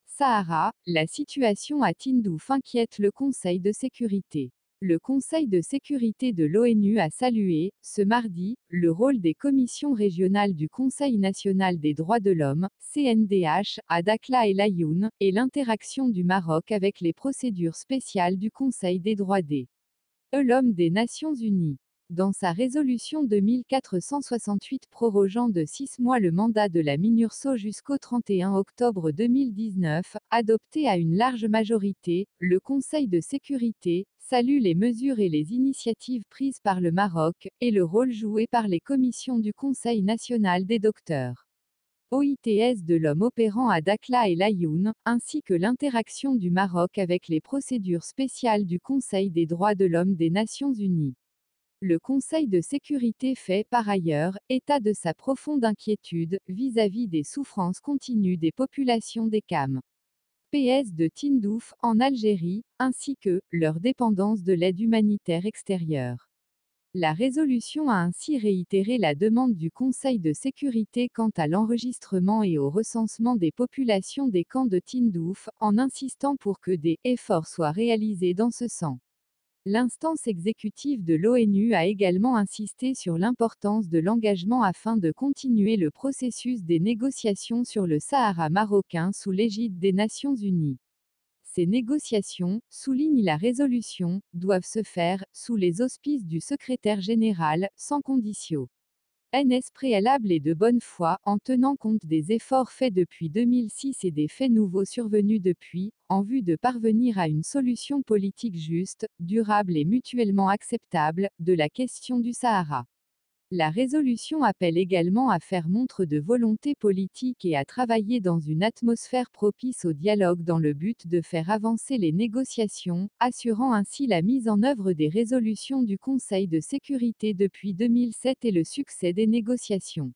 Sahara, la situation à Tindouf inquiète le Conseil de sécurité. Le Conseil de sécurité de l'ONU a salué, ce mardi, le rôle des commissions régionales du Conseil national des droits de l'homme, CNDH, à Dakhla et Laayoune, et l'interaction du Maroc avec les procédures spéciales du Conseil des droits des l'homme des Nations Unies. Dans sa résolution 2468 prorogeant de 6 mois le mandat de la MINURSO jusqu'au 31 octobre 2019, adoptée à une large majorité, le Conseil de sécurité salue les mesures et les initiatives prises par le Maroc, et le rôle joué par les commissions du Conseil national des docteurs OITS de l'homme opérant à Dakhla et Laayoune, ainsi que l'interaction du Maroc avec les procédures spéciales du Conseil des droits de l'homme des Nations Unies. Le Conseil de sécurité fait, par ailleurs, état de sa profonde inquiétude vis-à-vis des souffrances continues des populations des CAM. PS de Tindouf, en Algérie, ainsi que leur dépendance de l'aide humanitaire extérieure. La résolution a ainsi réitéré la demande du Conseil de sécurité quant à l'enregistrement et au recensement des populations des camps de Tindouf, en insistant pour que des efforts soient réalisés dans ce sens. L'instance exécutive de l'ONU a également insisté sur l'importance de l'engagement afin de continuer le processus des négociations sur le Sahara marocain sous l'égide des Nations Unies. Ces négociations, souligne la résolution, doivent se faire, sous les auspices du secrétaire général, sans conditions. NS préalable et de bonne foi, en tenant compte des efforts faits depuis 2006 et des faits nouveaux survenus depuis, en vue de parvenir à une solution politique juste, durable et mutuellement acceptable, de la question du Sahara. La résolution appelle également à faire montre de volonté politique et à travailler dans une atmosphère propice au dialogue dans le but de faire avancer les négociations, assurant ainsi la mise en œuvre des résolutions du Conseil de sécurité depuis 2007 et le succès des négociations.